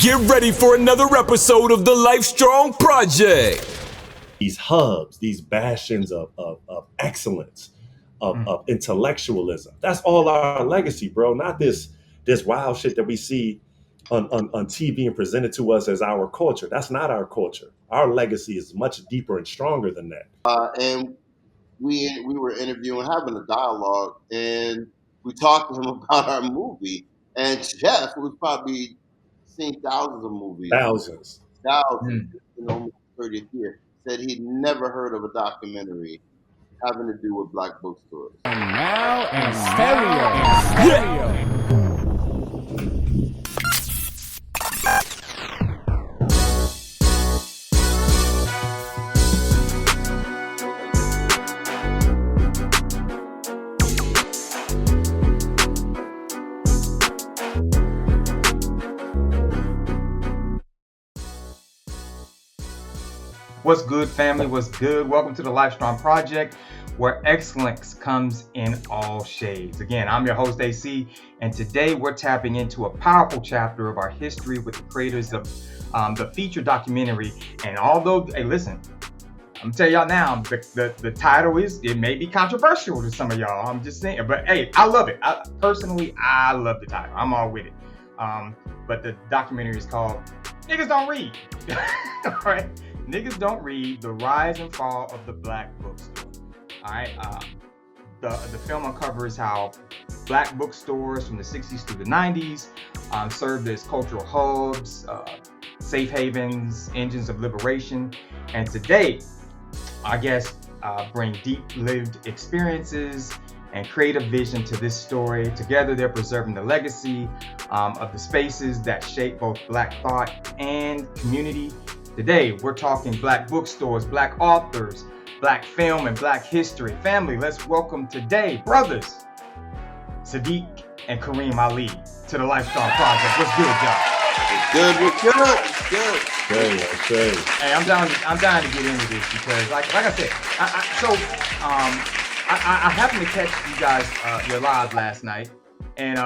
Get ready for another episode of the Lifestrong Project. These hubs, these bastions of excellence, of intellectualism. That's all our legacy, bro. Not this wild shit that we see on TV and presented to us as our culture. That's not our culture. Our legacy is much deeper and stronger than that. And we were interviewing, having a dialogue, and we talked to him about our movie. And Jeff, who's probably seen thousands of movies, Thousands. in almost 30th year, said he'd never heard of a documentary having to do with black bookstores. And now in stereo. What's good, family? What's good? Welcome to the Lifestrong Project, where excellence comes in all shades. Again, I'm your host, AC, and today we're tapping into a powerful chapter of our history with the creators of the feature documentary. And although, hey, listen, I'm gonna tell y'all now, the title it may be controversial to some of y'all. I'm just saying, but hey, I love it. Personally, I love the title. I'm all with it. But the documentary is called Niggas Don't Read. All right. Niggas Don't Read: The Rise and Fall of the Black Bookstore. All right. The film uncovers how black bookstores from the 60s through the 90s served as cultural hubs, safe havens, engines of liberation. And today, our guests bring deep lived experiences and creative vision to this story. Together, they're preserving the legacy of the spaces that shape both black thought and community. Today, we're talking black bookstores, black authors, black film, and black history. Family, let's welcome today, brothers, Sadiq and Kareem Ali, to the Lifestrong Project. What's good, y'all? What's good? Okay. Hey, I'm down to get into this because, like I said, I happened to catch you guys your live last night, and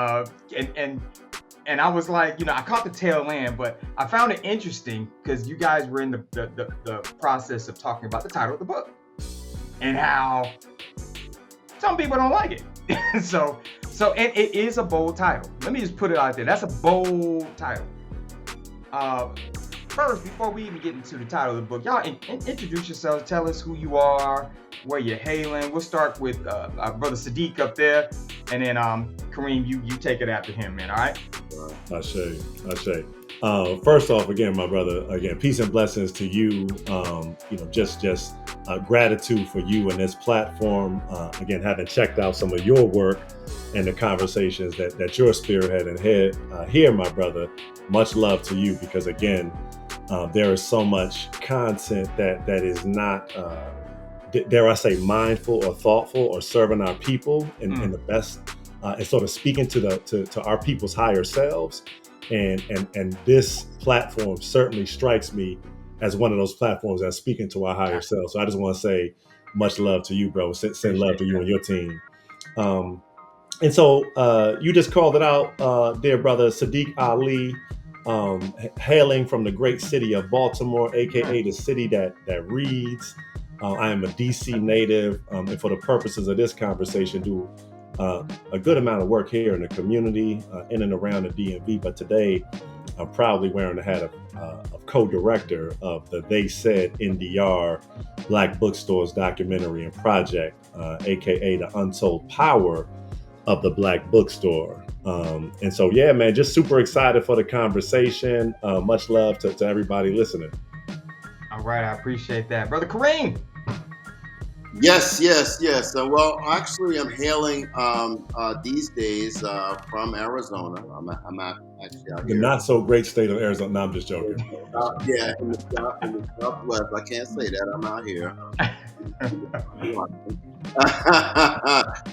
I was like, I caught the tail end, but I found it interesting because you guys were in the process of talking about the title of the book and how some people don't like it. so and it is a bold title. Let me just put it out there. That's a bold title. First, before we even get into the title of the book, y'all introduce yourselves. Tell us who you are, where you're hailing. We'll start with our brother Sadiq up there, and then Kareem, you take it after him, man. All right? Ashe. First off, again, my brother, peace and blessings to you. Just gratitude for you and this platform. Again, having checked out some of your work and the conversations that you're spearheading here, my brother. Much love to you because, again, there is so much content that is not, dare I say, mindful or thoughtful or serving our people in the best, and sort of speaking to our people's higher selves. And this platform certainly strikes me as one of those platforms that's speaking to our higher selves. So I just want to say much love to you, bro. Send love to you and your team. And so you just called it out, dear brother Sadiq Ali, hailing from the great city of Baltimore, aka the city that reads. I am a DC native, and for the purposes of this conversation, do a good amount of work here in the community, in and around the DMV. But today, I'm proudly wearing the hat of co-director of the They Said NDR Black Bookstores documentary and project, aka the Untold Power of the Black Bookstore. And so, yeah, man, just super excited for the conversation. Much love to everybody listening. All right, I appreciate that. Brother Kareem. Yes. Well, actually, I'm hailing these days from Arizona. I'm actually out The here. not so great state of Arizona. No, I'm just joking. In the Southwest. I can't say that. I'm out here.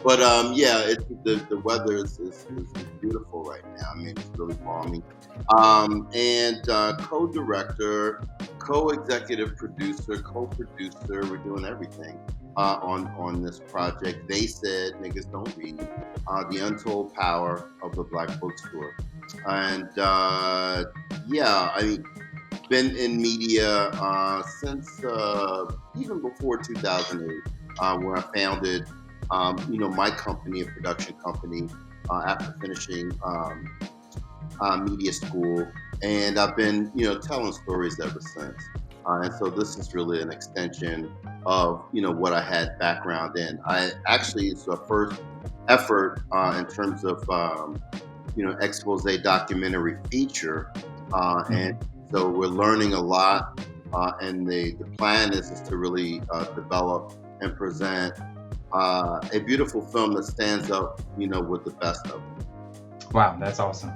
But it's the weather is beautiful right now. I mean, it's really balmy. And co-director, co-executive producer, co-producer. We're doing everything on this project. They Said Niggas Don't Read: The Untold Power of the Black Bookstore. And yeah, I mean, been in media since even before 2008, where I founded, my company, a production company, after finishing media school, and I've been, telling stories ever since. And so this is really an extension of, what I had background in. I actually it's the first effort in terms of expose documentary feature, and so we're learning a lot. And the plan is to really develop and present a beautiful film that stands up, with the best of them. Wow, that's awesome.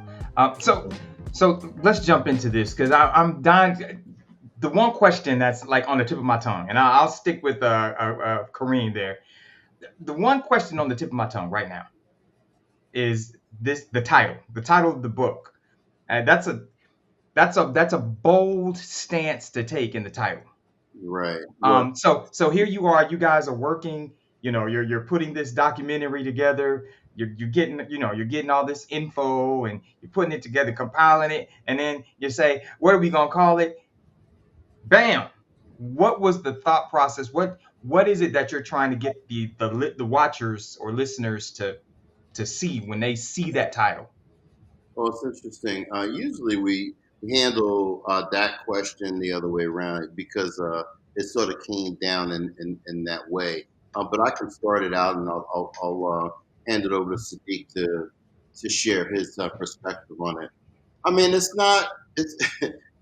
So let's jump into this because I'm dying. The one question that's like on the tip of my tongue, and I'll stick with Kareem there. The one question on the tip of my tongue right now is the title of the book. That's a bold stance to take in the title. Right. Well, So here you are, you guys are working, you're putting this documentary together, you're getting, you're getting all this info and you're putting it together, compiling it, and then you say, what are we gonna call it? Bam. What was the thought process? What is it that you're trying to get the watchers or listeners to see when they see that title? well, it's interesting. Usually we handle that question the other way around because it sort of came down in that way. But I can start it out, and I'll hand it over to Sadiq to share his perspective on it. I mean, it's not. It's.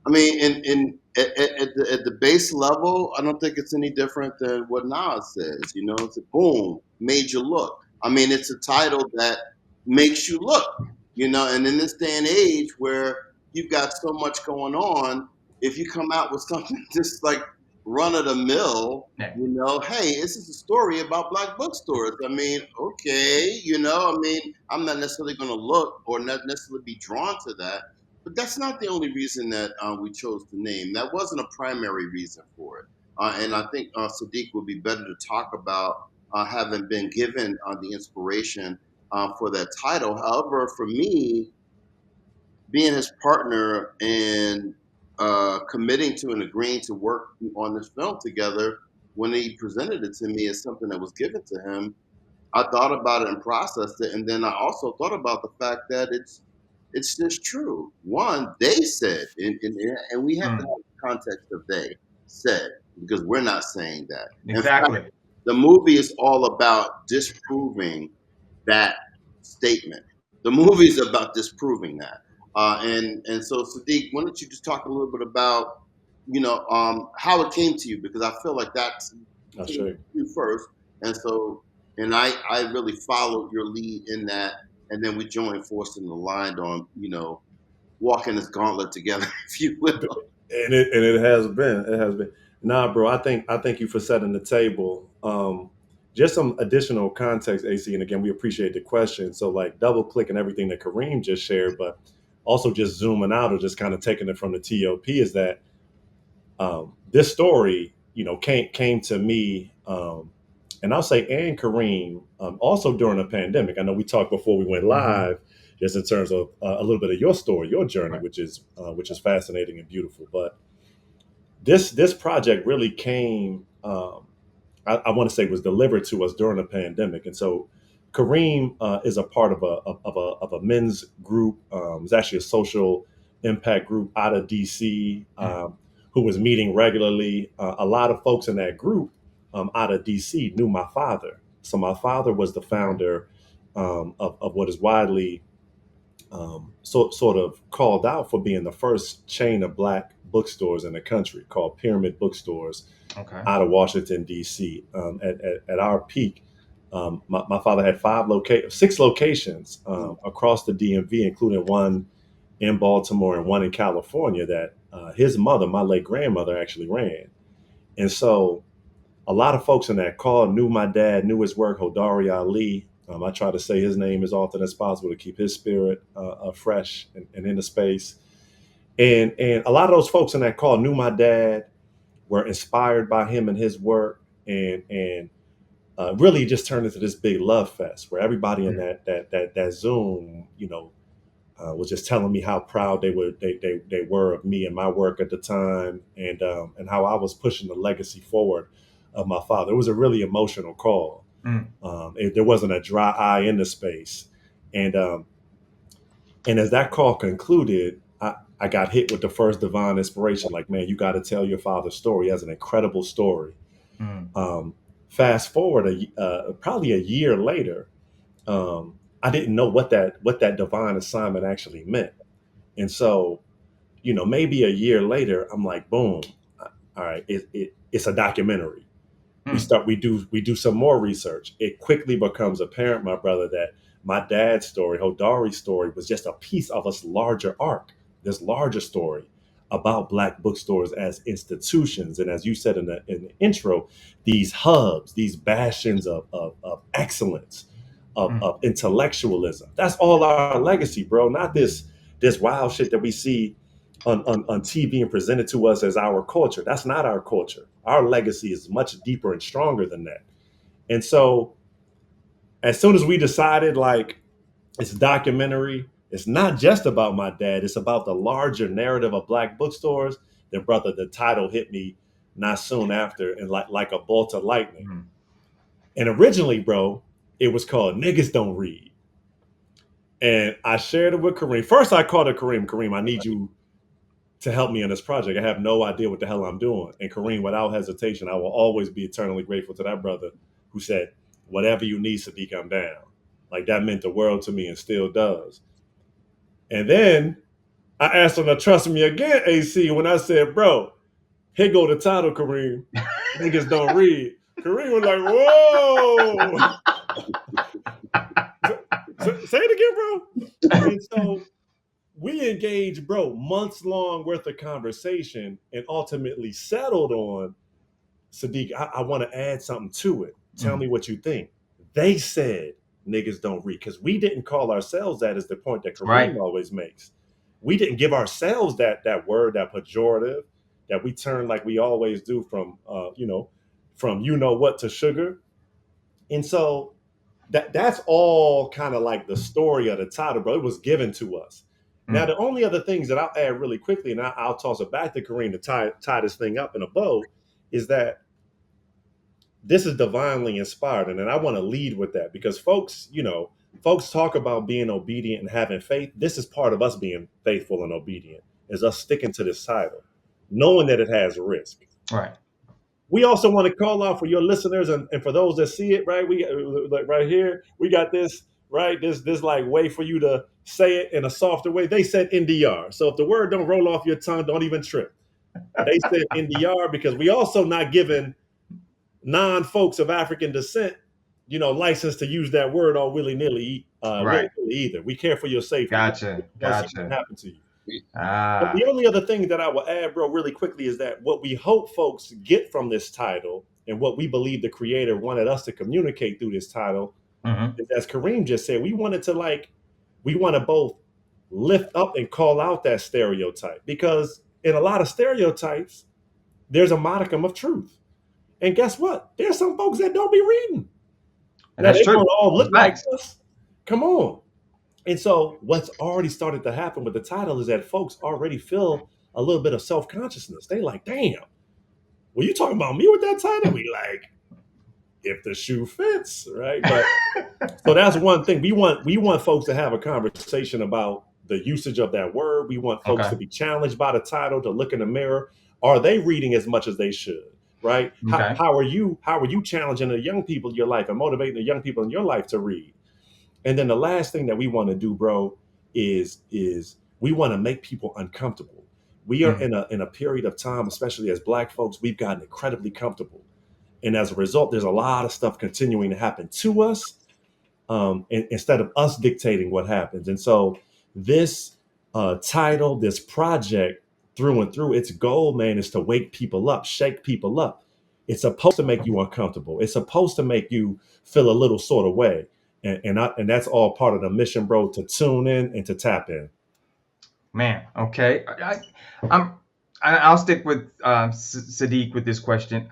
I mean, in at the base level, I don't think it's any different than what Nas says. It's a boom, made you look. I mean, it's a title that makes you look. And in this day and age where you've got so much going on, if you come out with something just like run of the mill, Yeah. hey, this is a story about black bookstores. I mean, okay, I mean, I'm not necessarily going to look or not necessarily be drawn to that, but that's not the only reason that we chose the name. That wasn't a primary reason for it. And I think Sadiq would be better to talk about having been given the inspiration for that title. However, for me, being his partner and committing to and agreeing to work on this film together, when he presented it to me as something that was given to him, I thought about it and processed it, and then I also thought about the fact that it's just true. One, they said, and we have to have Mm, the context of they said because we're not saying that. In fact, exactly. the movie is all about disproving that statement. The movie is about disproving that. And so Sadiq, why don't you just talk a little bit about how it came to you, because I feel like that's I came say. to you first, and so I really followed your lead in that, and then we joined forces and aligned on walking this gauntlet together, if you will. And it has been. Nah, bro. I thank you for setting the table. Just some additional context, AC, and again, we appreciate the question. So, like, double clicking everything that Kareem just shared, but also just zooming out or just kind of taking it from the TOP is that this story, came to me, and I'll say, and Kareem, also during the pandemic. I know we talked before we went Hmm. live, just in terms of a little bit of your story, your journey, Right. which is fascinating and beautiful. But this project really came. I want to say was delivered to us during the pandemic, and so Kareem is a part of a men's group. It's actually a social impact group out of DC, Mm, who was meeting regularly. A lot of folks in that group out of DC knew my father, so my father was the okay. founder of what is widely sort of called out for being the first chain of black bookstores in the country, called Pyramid Bookstores, Okay. out of Washington D.C. At our peak, my father had six locations across the DMV, including one in Baltimore and one in California that his mother, my late grandmother, actually ran. And so a lot of folks in that call knew my dad, knew his work, Hodari Ali. I try to say his name as often as possible to keep his spirit fresh and in the space. And a lot of those folks in that call knew my dad, were inspired by him and his work, and really just turned into this big love fest where everybody in Mm, that Zoom, was just telling me how proud they were of me and my work at the time, and how I was pushing the legacy forward of my father. It was a really emotional call. Mm. There wasn't a dry eye in the space, and and as that call concluded, I got hit with the first divine inspiration. Like, man, you got to tell your father's story. He has an incredible story. Mm. Fast forward probably a year later, I didn't know what that divine assignment actually meant. And so, maybe a year later, I'm like, boom, all right, it's a documentary. Mm. We do some more research. It quickly becomes apparent, my brother, that my dad's story, Hodari's story, was just a piece of this larger arc, this larger story about Black bookstores as institutions, and as you said in the intro, these hubs, these bastions of excellence, Mm. of intellectualism. That's all our legacy, bro. Not this wild shit that we see on TV and presented to us as our culture. That's not our culture. Our legacy is much deeper and stronger than that. And so, as soon as we decided, like, it's a documentary, it's not just about my dad, it's about the larger narrative of Black bookstores, then, brother, the title hit me not soon after, and like a bolt of lightning. Mm. And originally, bro, it was called Niggas Don't Read. And I shared it with Kareem. First, I called it Kareem. Kareem, I need you to help me in this project. I have no idea what the hell I'm doing. And Kareem, without hesitation, I will always be eternally grateful to that brother who said, whatever you need, Sadiq, I'm down. Like, that meant the world to me and still does. And then I asked him to trust me again, AC, when I said, bro, here go the title, Kareem. Niggas don't read. Kareem was like, whoa. Say it again, bro. And so we engaged, bro, months long worth of conversation, and ultimately settled on, Sadiq, I want to add something to it. Tell Mm. me what you think. They said niggas don't read, because we didn't call ourselves that, is the point that Kareem Right. always makes. We didn't give ourselves that word, that pejorative, that we turn like we always do from from what to sugar. And so that's all kind of like the story of the title, bro. It was given to us. Now, Mm. the only other things that I'll add really quickly, and I'll toss it back to Kareem to tie this thing up in a bow, is that this is divinely inspired. And then I want to lead with that, because folks talk about being obedient and having faith. This is part of us being faithful and obedient, is us sticking to this title, knowing that it has risk. Right. We also want to call out for your listeners, and for those that see it, right? We like right here, we got this, right? This like way for you to say it in a softer way. They said NDR. So if the word don't roll off your tongue, don't even trip. They said NDR because we also not giving non-folks of African descent, license to use that word all willy-nilly, Right. either. We care for your safety. Gotcha. We don't see what Gotcha. happened to you. But Ah. the only other thing that I will add, bro, really quickly, is that what we hope folks get from this title, and what we believe the creator wanted us to communicate through this title, Mm-hmm. is, as Kareem just said, we want to both lift up and call out that stereotype, because in a lot of stereotypes, there's a modicum of truth. And guess what? There's some folks that don't be reading. And Now, that's they true. don't all That's look like facts. us. Come on. And so what's already started to happen with the title is that folks already feel a little bit of self-consciousness. They like, damn, were you talking about me with that title? We like, if the shoe fits, right? But so that's one thing. We want folks to have a conversation about the usage of that word. We want folks Okay. to be challenged by the title, to look in the mirror. Are they reading as much as they should? Right? Okay. How are you challenging the young people in your life and motivating the young people in your life to read? And then the last thing that we want to do, bro, is we want to make people uncomfortable. We are Mm. in a period of time, especially as Black folks, we've gotten incredibly comfortable. And as a result, there's a lot of stuff continuing to happen to us, instead of us dictating what happens. And so this title, this project, through and through, its goal, man, is to wake people up, shake people up. It's supposed to make you uncomfortable. It's supposed to make you feel a little sort of way. And that's all part of the mission, bro, to tune in and to tap in. Man. Okay. I'm. I'll stick with Sadiq with this question,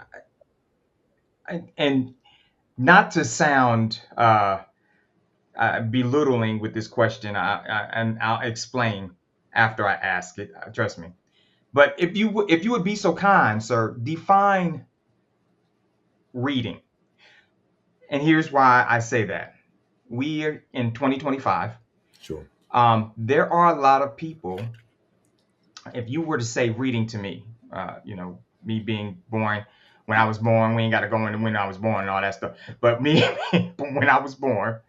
and not to sound belittling with this question, and I'll explain after I ask it. Trust me. But if you would be so kind, sir, define reading. And here's why I say that. We are in 2025. Sure. There are a lot of people. If you were to say reading to me, me being born when I was born, we ain't got to go into when I was born and all that stuff. But me, when I was born,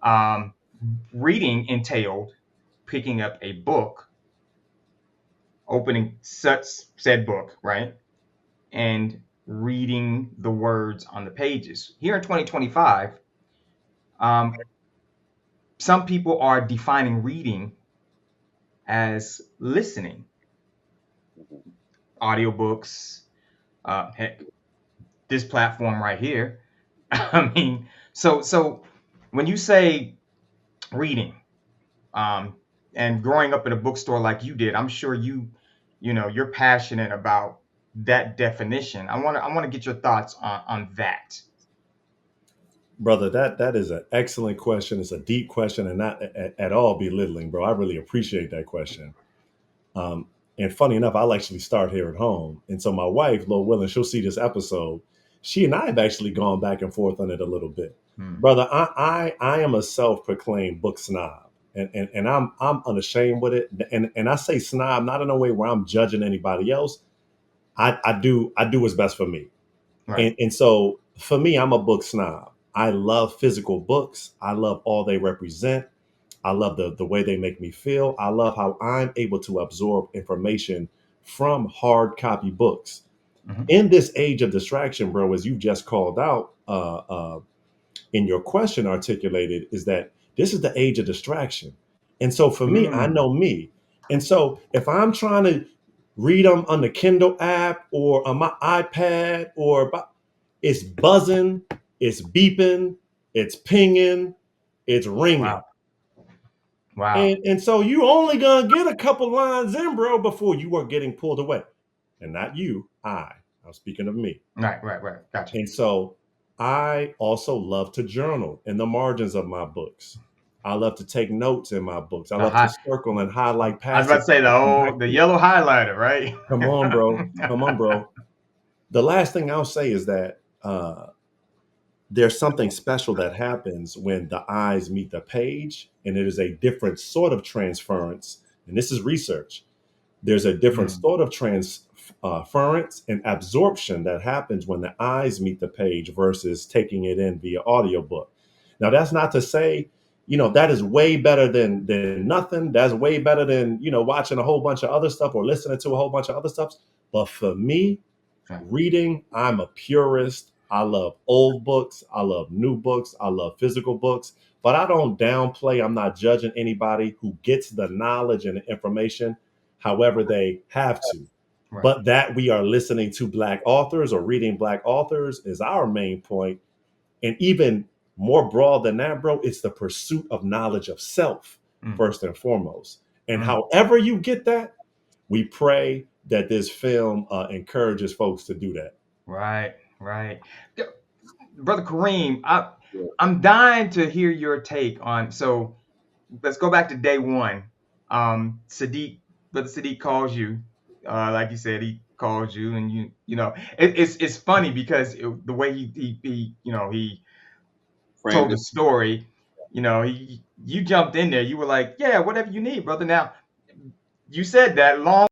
um, reading entailed picking up a book, opening such said book, right, and reading the words on the pages. Here in 2025, some people are defining reading as listening, audiobooks, heck, this platform right here. I mean, so when you say reading, and growing up in a bookstore like you did, I'm sure you're passionate about that definition. I want to get your thoughts on that. Brother, that is an excellent question. It's a deep question and not at all belittling, bro. I really appreciate that question. Um, and funny enough, I'll actually start here at home. And so my wife, Lord willing, she'll see this episode. She and I have actually gone back and forth on it a little bit. Hmm. Brother, I am a self-proclaimed book snob. And I'm unashamed with it. And I say snob not in a way where I'm judging anybody else. I do what's best for me. Right. And so for me, I'm a book snob. I love physical books. I love all they represent. I love the way they make me feel. I love how I'm able to absorb information from hard copy books. Mm-hmm. In this age of distraction, bro, as you've just called out in your question articulated, is that this is the age of distraction. And so for me, I know me. And so if I'm trying to read them on the Kindle app or on my iPad it's buzzing, it's beeping, it's pinging, it's ringing. Wow. Wow. And so you only gonna get a couple lines in, bro, before you are getting pulled away. And not you, I'm speaking of me. Right. Gotcha. And so I also love to journal in the margins of my books. I love to take notes in my books. I love to circle and highlight I was about to passages. say the yellow highlighter, right? Come on, bro. Come on, bro. The last thing I'll say is that there's something special that happens when the eyes meet the page, and it is a different sort of transference. And this is research. There's a different sort of transference and absorption that happens when the eyes meet the page versus taking it in via audiobook. Now, that's not to say, that is way better than nothing. That's way better than, watching a whole bunch of other stuff or listening to a whole bunch of other stuff. But for me, reading, I'm a purist. I love old books. I love new books. I love physical books. But I don't downplay. I'm not judging anybody who gets the knowledge and the information however they have to. Right. But that we are listening to Black authors or reading Black authors is our main point. And even more broad than that, bro, it's the pursuit of knowledge of self, first and foremost. And however you get that, we pray that this film encourages folks to do that. Right. Brother Kareem, I'm dying to hear your take on. So let's go back to day one. Brother Sadiq calls you, like you said, he calls you, and it's funny because the way he told the story, you jumped in there, you were like, yeah, whatever you need, brother. Now you said that long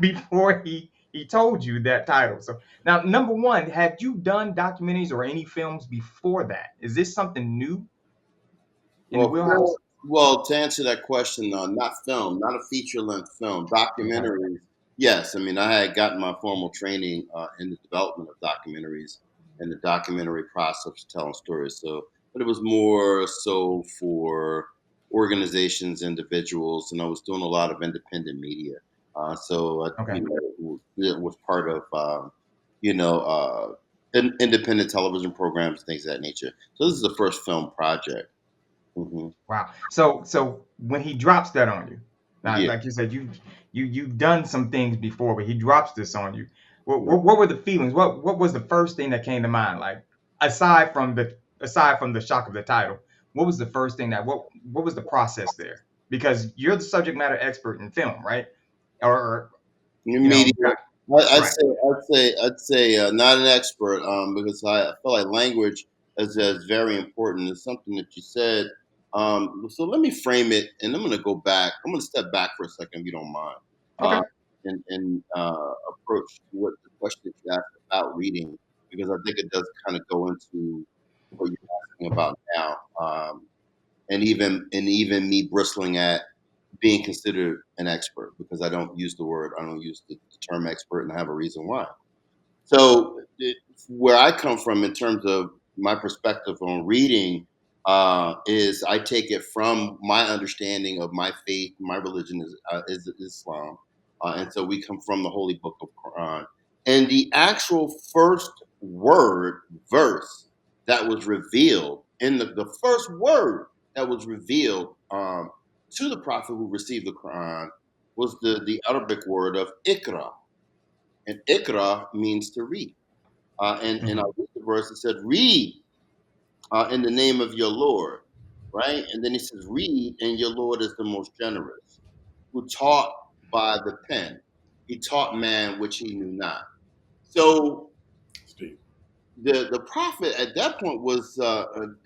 before he told you that title. So now, number one, have you done documentaries or any films before that? Is this something new in the wheelhouse? Well, to answer that question, not film, not a feature-length film, documentaries. Yes, I mean, I had gotten my formal training in the development of documentaries and the documentary process of telling stories. So, but it was more so for organizations, individuals, and I was doing a lot of independent media. It was part of, independent television programs, things of that nature. So this is the first film project. Mm-hmm. Wow. So when he drops that on you, now, like you said, you've done some things before, but he drops this on you. What were the feelings? What was the first thing that came to mind? Like aside from the shock of the title, what was the first thing what was the process there? Because you're the subject matter expert in film, right? Or New you know, media. I'd right? say not an expert, because I feel like language is very important. It's something that you said. So let me frame it, and I'm going to go back. I'm going to step back for a second, if you don't mind, Okay. and approach what the question that you asked about reading, because I think it does kind of go into what you're asking about now, and even me bristling at being considered an expert, because I don't use the term expert, and I have a reason why. So where I come from in terms of my perspective on reading, is I take it from my understanding of my faith. My religion is Islam, and so we come from the Holy Book of Quran. And the actual first word verse that was revealed in the first word that was revealed, to the prophet who received the Quran, was the Arabic word of Ikra, and Ikra means to read. And I Hmm. read the verse. It said, "Read in the name of your Lord," right? And then he says, "Read, and your Lord is the most generous, who taught by the pen. He taught man which he knew not." So Steve. the prophet at that point was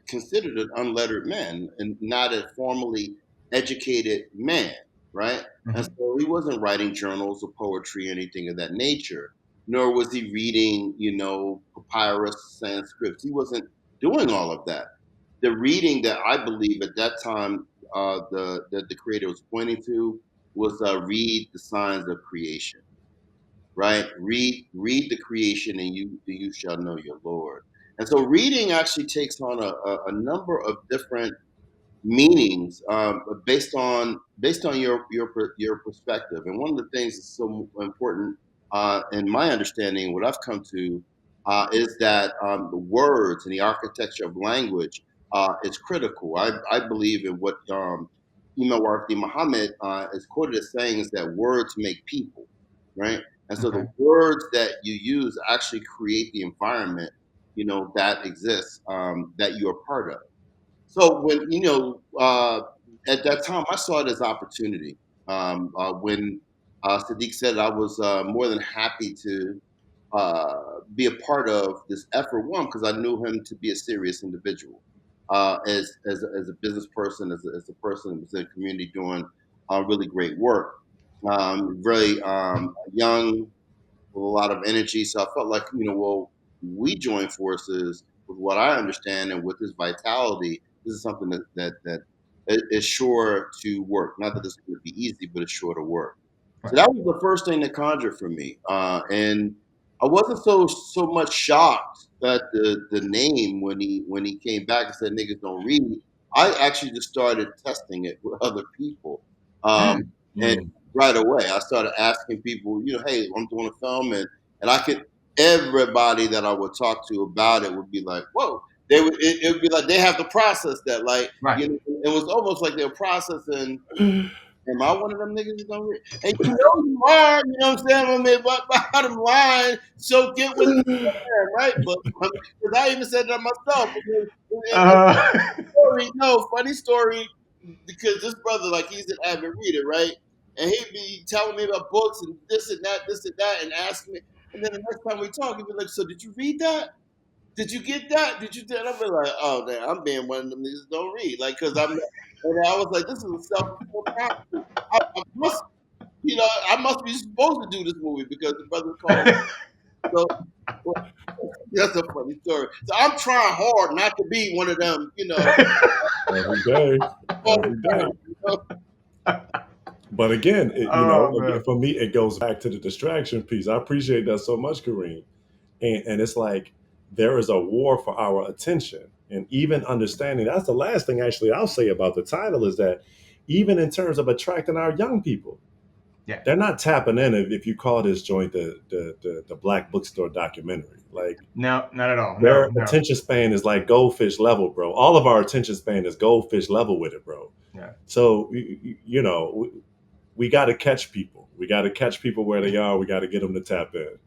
considered an unlettered man and not a formally educated man, right? And Hmm. so he wasn't writing journals or poetry or anything of that nature, nor was he reading, papyrus, Sanskrit. He wasn't doing all of that. The reading that I believe at that time, the creator was pointing to, was read the signs of creation, right? Read the creation, and you shall know your Lord. And so reading actually takes on a number of different meanings, based on your perspective. And one of the things that's so important, in my understanding, what I've come to, is that the words and the architecture of language is critical. I believe in what Imam Wardi Muhammad is quoted as saying, is that words make people, right? And so the Okay. words that you use actually create the environment, that exists, that you're part of. So when at that time, I saw it as opportunity. When Sadiq said, I was more than happy to be a part of this effort. One, because I knew him to be a serious individual, as a business person, as a person who's in the community doing really great work. Very young, with a lot of energy. So I felt like, well, we join forces with what I understand, and with this vitality. This is something that is sure to work. Not that it's going to be easy, but it's sure to work. So Right. that was the first thing that conjured for me, and I wasn't so much shocked at the name when he came back and said niggas don't read. I actually just started testing it with other people, um, Mm. and Mm. right away I started asking people, hey, I'm doing a film, and I could everybody that I would talk to about it would be like, whoa. It would be like they have to process that, like, Right. it was almost like they were processing. Am I one of them niggas that don't read? And you are, you know what I'm saying? I mean, but bottom line, so get what you can, right? But because I even said that myself. Because Uh, story, no, funny story, because this brother, like, he's an avid reader, right? And he'd be telling me about books and this and that, and asking me. And then the next time we talk, he'd be like, "So did you read that? Did you get that? Did you?" And I'd be like, "Oh, damn, I'm being one of them niggas that don't read." Like, because and I was like, "This is a self-fulfilling prophecy. I must, I must be supposed to do this movie because the brother's calling me." So well, that's a funny story. So I'm trying hard not to be one of them, Every day, all the every day. time. But again, oh man. for me, it goes back to the distraction piece. I appreciate that so much, Kareem. And it's like there is a war for our attention. And even understanding, that's the last thing actually I'll say about the title, is that even in terms of attracting our young people, Yeah. they're not tapping in if you call this joint the Black Bookstore documentary. Like, No, not at all. No, their no. attention span is like goldfish level, bro. All of our attention span is goldfish level with it, bro. Yeah. So, we got to catch people. We got to catch people where they are. We got to get them to tap in.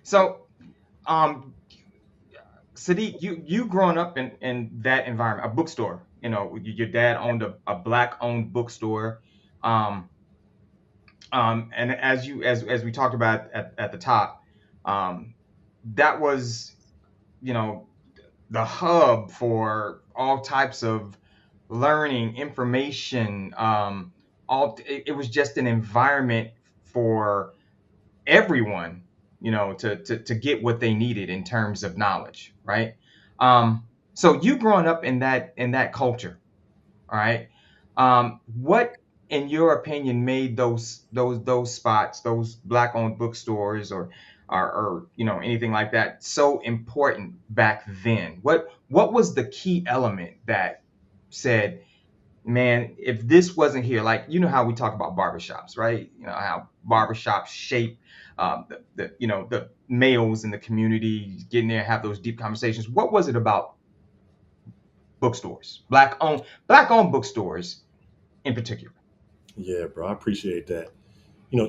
So, um, Sadiq, you growing up in that environment, a bookstore. Your dad owned a black owned bookstore. Um, and as we talked about at the top, um, that was, you know, the hub for all types of learning, information. It was just an environment for everyone, to get what they needed in terms of knowledge, right? So you growing up in that culture, all right? What, in your opinion, made those spots, those black-owned bookstores, or anything like that, so important back then? What was the key element that said, man, if this wasn't here, like, how we talk about barbershops, right? How barbershops shape the males in the community, getting there, have those deep conversations. What was it about bookstores, black owned bookstores in particular? Yeah, bro, I appreciate that.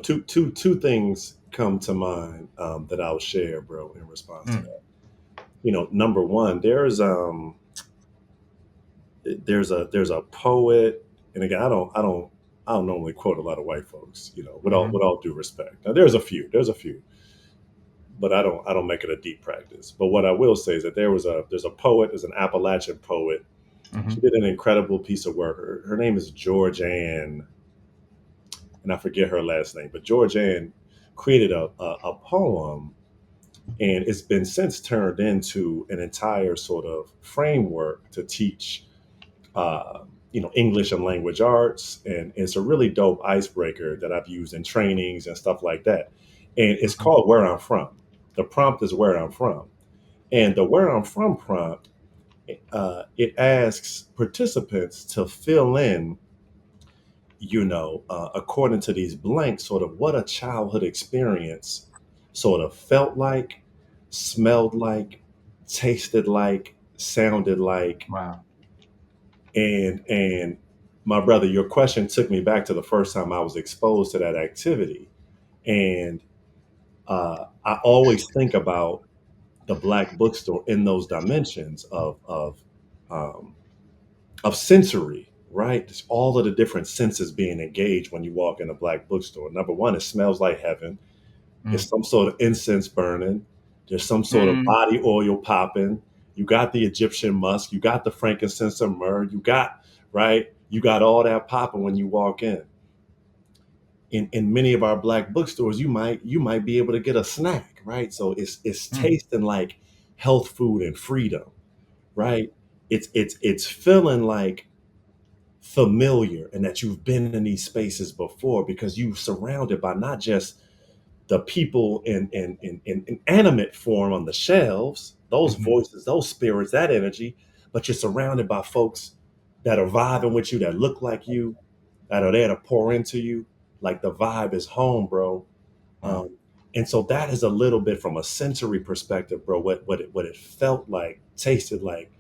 Two things come to mind that I'll share, bro, in response to Mm, that. Number one, there's a poet, and again, I don't normally quote a lot of white folks, with all mm-hmm, with all due respect. Now, there's a few, but I don't make it a deep practice. But what I will say is that there's a poet, there's an Appalachian poet. mm-hmm, She did an incredible piece of work. Her name is George Ann, and I forget her last name, but George Ann created a poem, and it's been since turned into an entire sort of framework to teach English and language arts, and it's a really dope icebreaker that I've used in trainings and stuff like that. And it's mm-hmm, called Where I'm From. The prompt is Where I'm From, and the Where I'm From prompt, it asks participants to fill in, according to these blanks, sort of what a childhood experience sort of felt like, smelled like, tasted like, sounded like. wow. And my brother, your question took me back to the first time I was exposed to that activity. And I always think about the black bookstore in those dimensions um, of sensory, right? Just all of the different senses being engaged when you walk in a black bookstore. Number one, it smells like heaven. Mm, It's some sort of incense burning. There's some sort of mm, body oil popping. You got the Egyptian musk. You got the frankincense and myrrh. You got all that popping when you walk in. In many of our black bookstores, you might be able to get a snack, right? So it's mm, tasting like health food and freedom, right? It's feeling like familiar, and that you've been in these spaces before, because you're surrounded by not just the people in animate form on the shelves, those mhm, voices, those spirits, that energy, but you're surrounded by folks that are vibing with you, that look like you, that are there to pour into you. Like, the vibe is home, bro. wow. And so that is a little bit from a sensory perspective, bro. What it felt like, tasted like,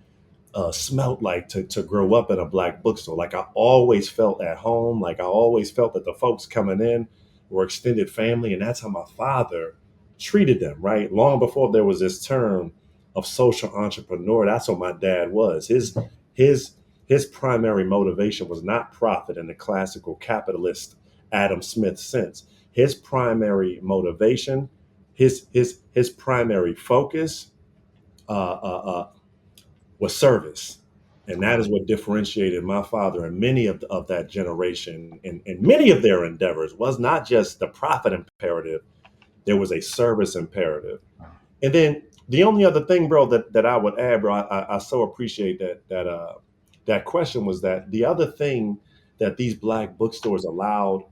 smelt like to grow up in a black bookstore. Like, I always felt at home. Like, I always felt that the folks coming in were extended family, and that's how my father treated them. Right, long before there was this term of social entrepreneur, that's what my dad was. His his primary motivation was not profit in the classical capitalist Adam Smith sense. His primary motivation, his primary focus, uh, uh, uh, was service. And that is Wow. what differentiated my father and many of that generation, and many of their endeavors was not just the profit imperative, there was a service imperative. Wow. And then the only other thing, bro, that I would add, bro, I so appreciate that question, was that the other thing that these black bookstores allowed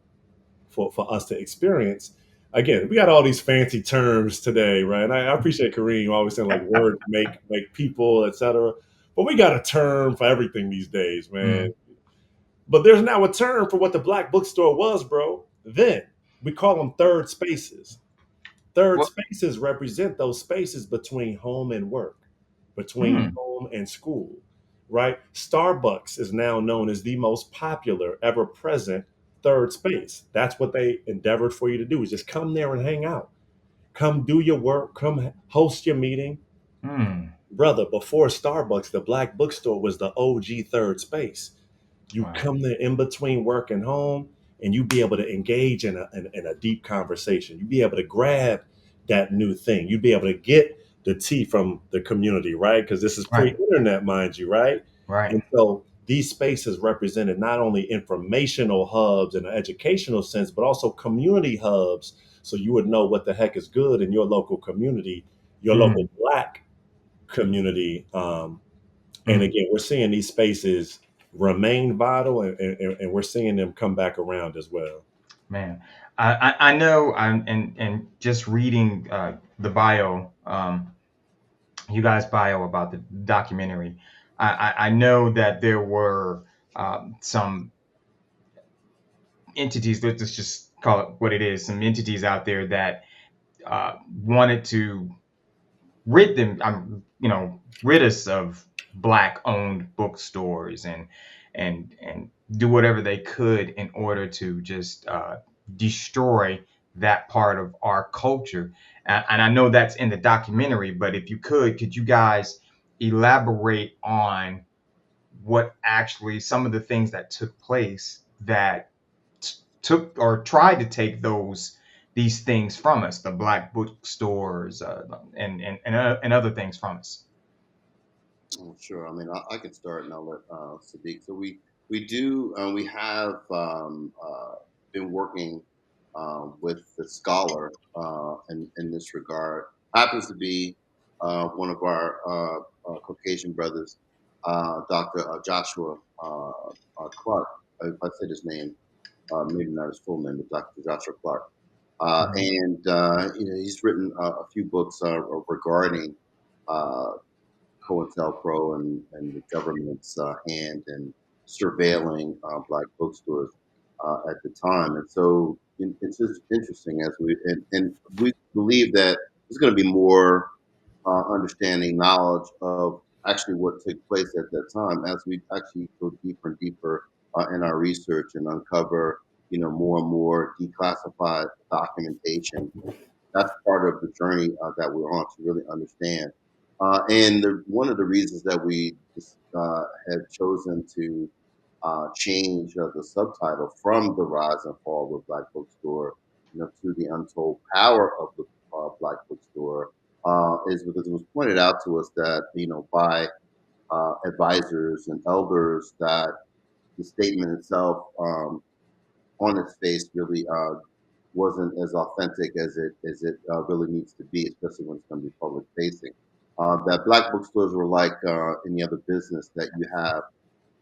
for us to experience. Again, we got all these fancy terms today, right? And I appreciate Kareem always saying, like, words make people, etc. But we got a term for everything these days, man. Mm, But there's now a term for what the black bookstore was, bro. Then we call them third spaces. Third what? spaces represent those spaces between home and work, between Mm, home and school, right? Starbucks is now known as the most popular ever present third space. That's what they endeavored for you to do, is just come there and hang out. Come do your work, come host your meeting. mm. brother, before Starbucks, the Black Bookstore was the OG third space. You Wow. come there in between work and home, and you be able to engage in a deep conversation. You be able to grab that new thing. You be able to get the tea from the community, right? Because this is Right. pre-internet, mind you, right? Right. And so these spaces represented not only informational hubs in an educational sense, but also community hubs. So you would know what the heck is good in your local community, your local Mm, Black community. And mm. again, we're seeing these spaces remain vital, and we're seeing them come back around as well. Man, I know I'm and just reading the bio, you guys' bio about the documentary. I know that there were some entities, let's just call it what it is, some entities out there that wanted to rid us of black owned bookstores and do whatever they could in order to just destroy that part of our culture. And I know that's in the documentary, but if you could you guys elaborate on what actually some of the things that took place that took or tried to take these things from us, the black bookstores, and other things from us. Oh, sure. I mean, I can start and I'll let Sadiq. So we do we have been working with the scholar in this regard. Happens to be one of our Caucasian brothers, Dr. Joshua Clark. If I said his name, maybe not his full name, but Dr. Joshua Clark. Mhm. And he's written a few books regarding uh, COINTELPRO and the government's hand in surveilling black bookstores at the time. And so it's just interesting as and we believe that there's going to be more understanding, knowledge of actually what took place at that time as we actually go deeper and deeper in our research and uncover, more and more declassified documentation. That's part of the journey that we're on to really understand. One of the reasons that we have chosen to change the subtitle from "The Rise and Fall of the Black Bookstore," to "The Untold Power of the Black Bookstore," is because it was pointed out to us that by advisors and elders that the statement itself on its face really wasn't as authentic as it really needs to be, especially when it's going to be public facing. That black bookstores were like any other business that you have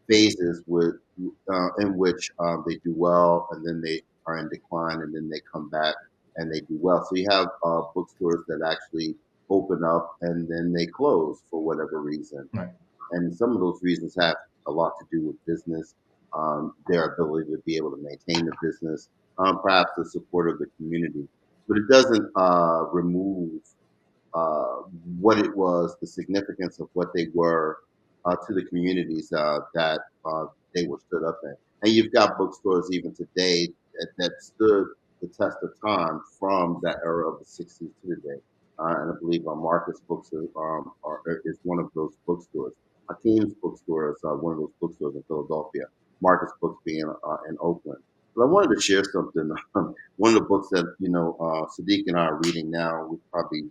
phases in which they do well and then they are in decline and then they come back and they do well. So you have bookstores that actually open up and then they close for whatever reason. Right. And some of those reasons have a lot to do with business, their ability to be able to maintain the business, perhaps the support of the community. But it doesn't remove uh, what it was, the significance of what they were to the communities that they were stood up in. And you've got bookstores even today that stood the test of time from that era of the 60s to today. And I believe Marcus Books is one of those bookstores. Hakeem's bookstore is one of those bookstores in Philadelphia. Marcus Books being in Oakland. But I wanted to share something. One of the books that Sadiq and I are reading now. We probably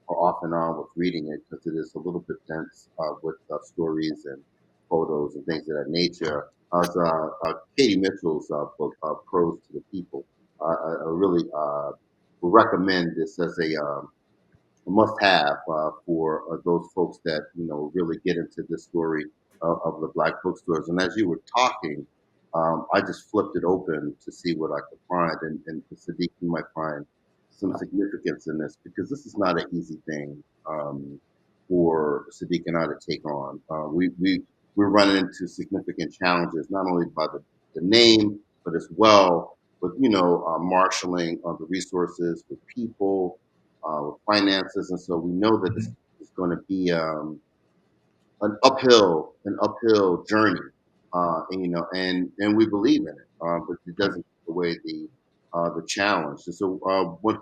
are off and on with reading it because it is a little bit dense with stories and photos and things of that nature. Katie Mitchell's book, Prose to the People. I really would recommend this as a must-have for those folks that really get into this story of the black bookstores. And as you were talking, I just flipped it open to see what I could find, and Sadiq, you might find some significance in this because this is not an easy thing for Sadiq and I to take on. We're running into significant challenges not only by the name, but as well with marshaling the resources with people, with finances, and so we know that this Mhm. is going to be an uphill journey, and we believe in it, but it Right. doesn't take away the challenge. And so when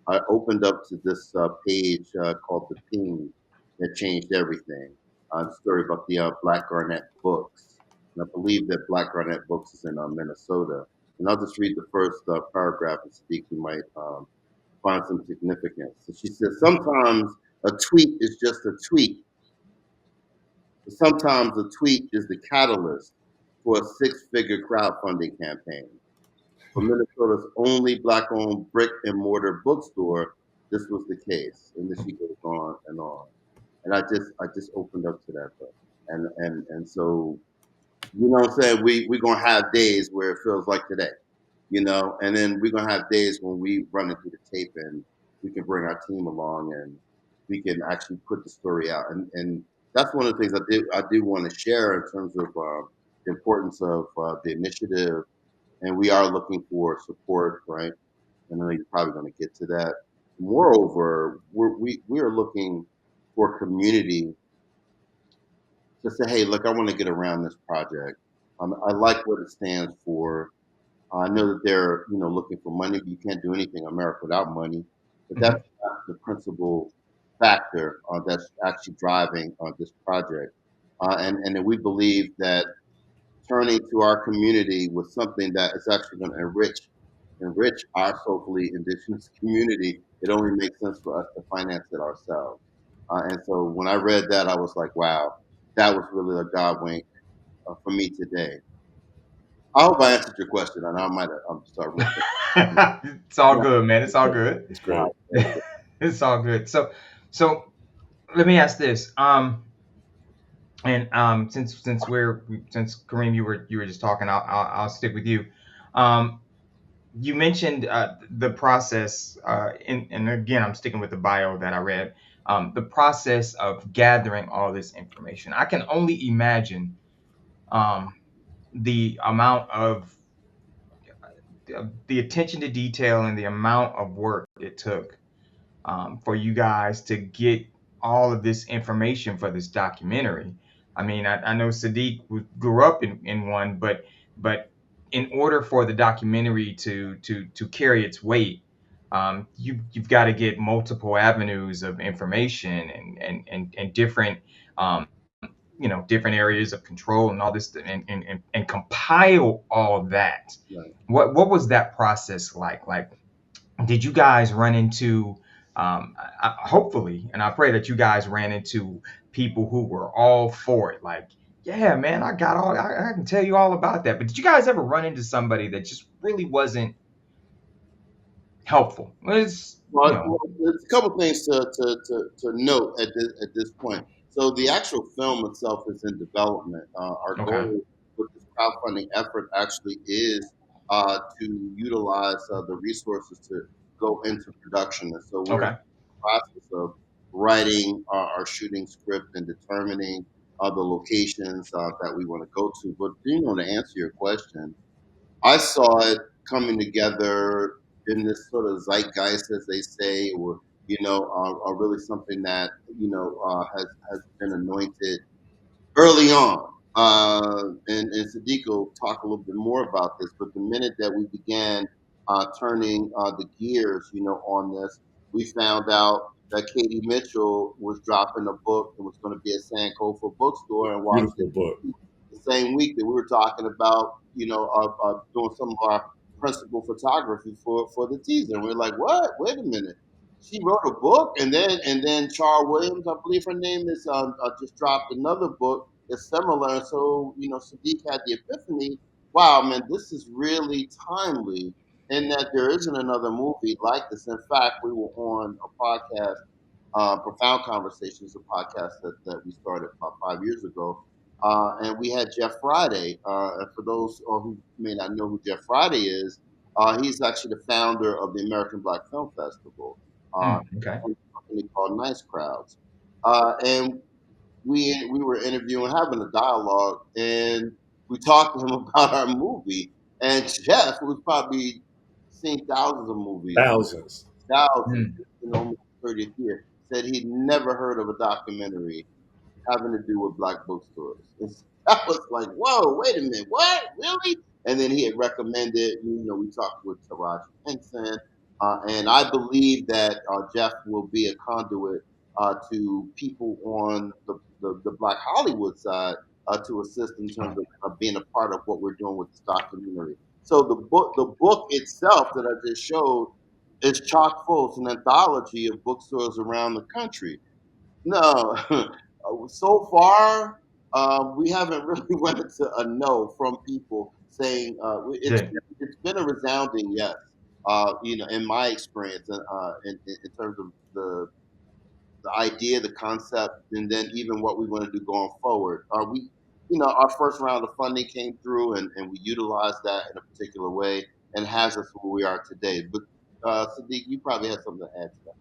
I opened up to this page called the Ping, that changed everything. The story about the Black Garnett Books. And I believe that Black Garnett Books is in Minnesota. And I'll just read the first paragraph and speak. You might find some significance. So she says, sometimes a tweet is just a tweet. But sometimes a tweet is the catalyst for a six-figure crowdfunding campaign. For Minnesota's only Black-owned brick-and-mortar bookstore, this was the case. And then she goes on and on. And I just opened up to that book. And so, you know what I'm saying? We're gonna have days where it feels like today, and then we're gonna have days when we run into the tape and we can bring our team along and we can actually put the story out. And that's one of the things I do want to share in terms of the importance of the initiative. And we are looking for support, right? I know you're probably going to get to that. Moreover, we are looking for community to say, hey, look, I want to get around this project. I like what it stands for. I know that they're, looking for money, but you can't do anything in America without money. But Mhm. that's not the principal factor that's actually driving this project. And then we believe that turning to our community with something that is actually going to enrich our socially indigenous community, it only makes sense for us to finance it ourselves. And so when I read that, I was like, wow, that was really a God wink for me today. I hope I answered your question, and I might have I'm sorry. It's all good, man. It's all good. It's great. It's all good. So let me ask this. And since Kareem, you were just talking, I'll stick with you. Um, you mentioned the process, and again, I'm sticking with the bio that I read. The process of gathering all this information. I can only imagine um, the amount of the attention to detail and the amount of work it took for you guys to get all of this information for this documentary. I mean, I know Sadiq grew up in one, but in order for the documentary to carry its weight, you've got to get multiple avenues of information and different different areas of control and all this and compile all that. Right. What was that process like? Like, did you guys run into hopefully, and I pray that you guys ran into people who were all for it, like, yeah, man, I can tell you all about that. But did you guys ever run into somebody that just really wasn't helpful? It's Well, there's a couple things to note at this point. So the actual film itself is in development. Our okay. goal with this crowdfunding effort actually is to utilize the resources to go into production. And so we're in Okay. the process of writing our shooting script and determining the locations that we want to go to. But to answer your question, I saw it coming together in this sort of zeitgeist, as they say, or are really something that has been anointed early on. And Sadiq will talk a little bit more about this, but the minute that we began turning the gears, on this, we found out that Katie Mitchell was dropping a book and was going to be at Sankofa Bookstore in Beautiful Washington, book. the same week that we were talking about, doing some of our principal photography for the teaser. And we're like, what? Wait a minute. She wrote a book, and then Char Williams, I believe her name is, just dropped another book that's similar. And so, Sadiq had the epiphany. Wow, man, this is really timely. In that there isn't another movie like this. In fact, we were on a podcast, Profound Conversations, a podcast that we started about 5 years ago. And we had Jeff Friday. And for those who may not know who Jeff Friday is, he's actually the founder of the American Black Film Festival, Okay. a company called Nice Crowds. And we were interviewing, having a dialogue, and we talked to him about our movie. And Jeff, who's probably seen thousands of movies, Thousands. thousands, Mm. in almost 30th year, said he'd never heard of a documentary having to do with black bookstores. I was like, whoa, wait a minute, what? Really? And then he had recommended, we talked with Taraji Henson, and I believe that Jeff will be a conduit to people on the Black Hollywood side to assist in terms of being a part of what we're doing with this documentary. So the book itself that I just showed is chock full. It's an anthology of bookstores around the country. No, so far we haven't really run into a no from people saying Yeah. it's been a resounding yes. In my experience, in terms of the idea, the concept, and then even what we want to do going forward. Our first round of funding came through, and we utilized that in a particular way, and has us where we are today. But Sadiq, you probably have something to add to that.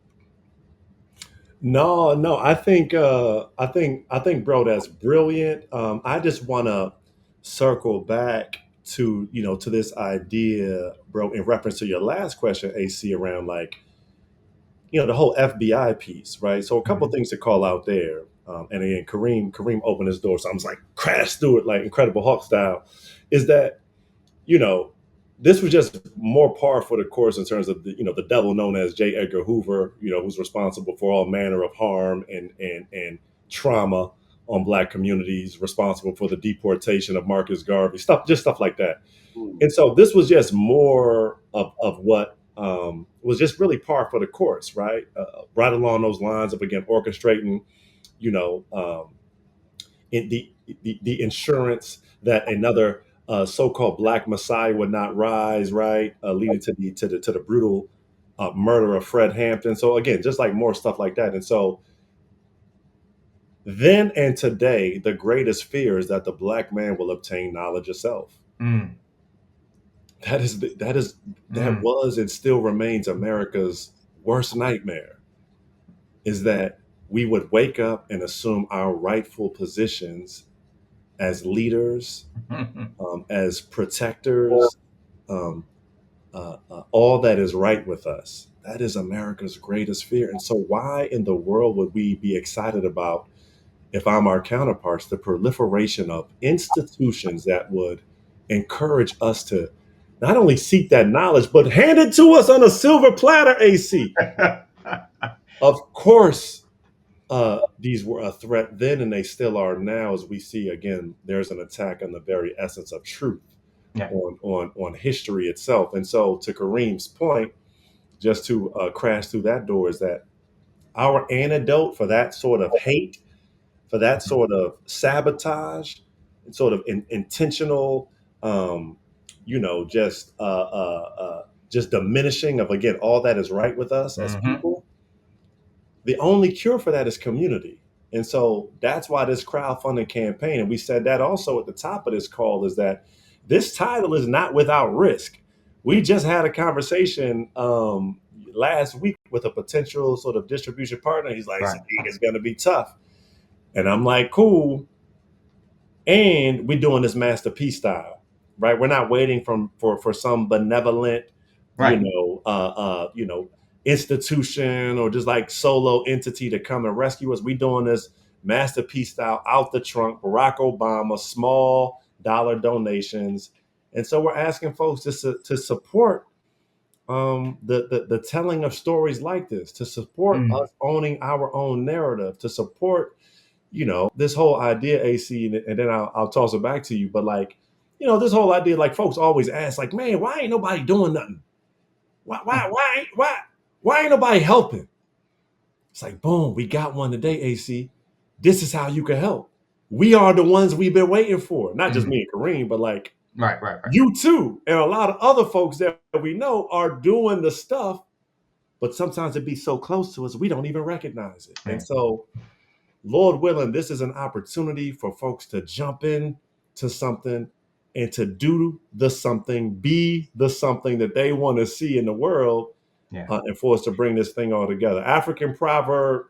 No, no, I think, bro, that's brilliant. I just want to circle back to, to this idea, bro, in reference to your last question, AC, around like, the whole FBI piece, right? So a couple Mhm. things to call out there. And again, Kareem opened his door, so I'm just like crash through it like Incredible Hulk style. Is that, you know, this was just more par for the course in terms of the devil known as J. Edgar Hoover, who's responsible for all manner of harm and trauma on black communities, responsible for the deportation of Marcus Garvey, stuff like that. Hmm. And so this was just more of what was just really par for the course, right? Right along those lines of, again, orchestrating, you know, in the insurance that another so-called black messiah would not rise, right? Leading to the brutal murder of Fred Hampton. So again, just like more stuff like that. And so then and today, the greatest fear is that the black man will obtain knowledge of self. Mm, That mm, was and still remains America's worst nightmare, is that we would wake up and assume our rightful positions as leaders, as protectors, um, all that is right with us. That is America's greatest fear. And so, why in the world would we be excited about, if I'm our counterparts, the proliferation of institutions that would encourage us to not only seek that knowledge, but hand it to us on a silver platter, AC? Of course, these were a threat then, and they still are now, as we see again, there's an attack on the very essence of truth, yeah. on history itself. And so, to Kareem's point, just to crash through that door, is that our antidote for that sort of hate, for that sort of sabotage, and sort of intentional, um, just diminishing of, again, all that is right with us as Hmm. people. The only cure for that is community. And so that's why this crowdfunding campaign, and we said that also at the top of this call, is that this title is not without risk. We just had a conversation last week with a potential sort of distribution partner. He's like, Right. Sadiq, it's going to be tough. And I'm like, cool. And we're doing this masterpiece style, right? We're not waiting for some benevolent, you Right. know, uh, institution or just like solo entity to come and rescue us. We doing this masterpiece style, out the trunk, Barack Obama, small dollar donations, and so we're asking folks to support the telling of stories like this, to support Mm, us owning our own narrative, to support this whole idea, AC, and then I'll toss it back to you. But like, this whole idea, like folks always ask, like, man, why ain't nobody doing nothing? Why ain't nobody helping? It's like, boom, we got one today, AC. This is how you can help. We are the ones we've been waiting for. Not just mm. me and Kareem, but like Right. Right. Right. you too. And a lot of other folks that we know are doing the stuff, but sometimes it be so close to us, we don't even recognize it. And Yeah. so, Lord willing, this is an opportunity for folks to jump in to something and to do the something, be the something that they want to see in the world, Yeah. and for us to bring this thing all together. African proverb,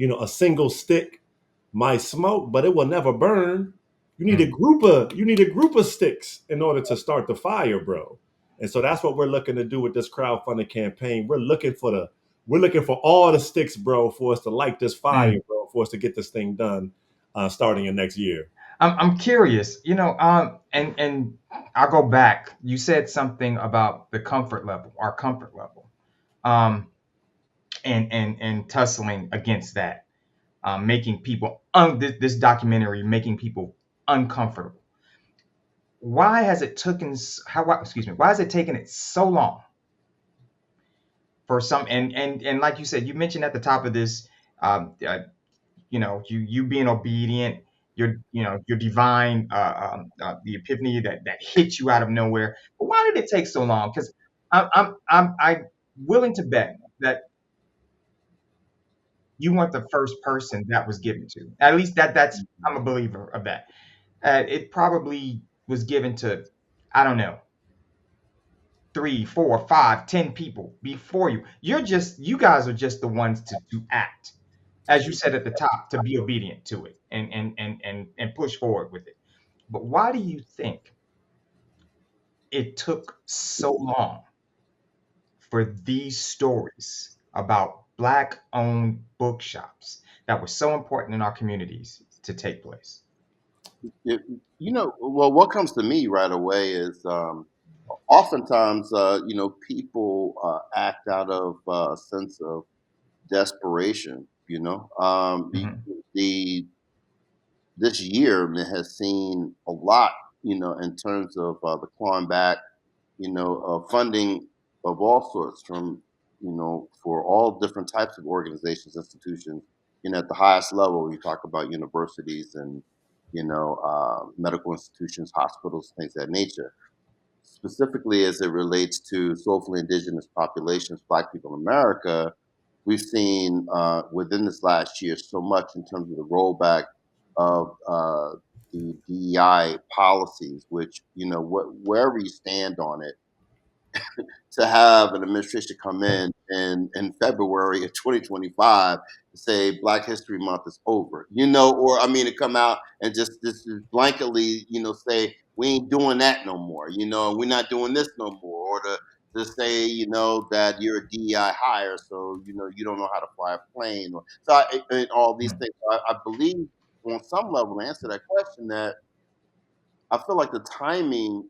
a single stick might smoke, but it will never burn. Mm, You need a group of sticks in order to start the fire, bro. And so that's what we're looking to do with this crowdfunding campaign. We're looking for all the sticks, bro, for us to light this fire, mm. bro, for us to get this thing done, starting in next year. I'm curious, and I'll go back. You said something about the comfort level, our comfort level. Um, and tussling against that, making people this documentary making people uncomfortable. Why has it taken why has it taken it so long for some, and like you said, you mentioned at the top of this, you being obedient, your divine, the epiphany that hits you out of nowhere. But why did it take so long? Because I'm willing to bet that you weren't the first person that was given to. At least that's I'm a believer of that. It probably was given to, I don't know, 3, 4, 5, 10 people before you. You guys are just the ones to act, as you said at the top, to be obedient to it and push forward with it. But why do you think it took so long for these stories about Black-owned bookshops that were so important in our communities to take place? Well, what comes to me right away is oftentimes, people act out of a sense of desperation. Hmm. The this year has seen a lot, in terms of the clawing back, funding of all sorts from, for all different types of organizations, institutions, at the highest level. You talk about universities and, medical institutions, hospitals, things of that nature. Specifically as it relates to soulfully indigenous populations, Black people in America, we've seen within this last year so much in terms of the rollback of the DEI policies, which, wherever you stand on it, to have an administration come in February of 2025 to say Black History Month is over, or I mean to come out and just blanketly, say we ain't doing that no more, and we're not doing this no more, or to say, that you're a DEI hire, so you don't know how to fly a plane, or and all these things. I believe on some level to answer that question that I feel like the timing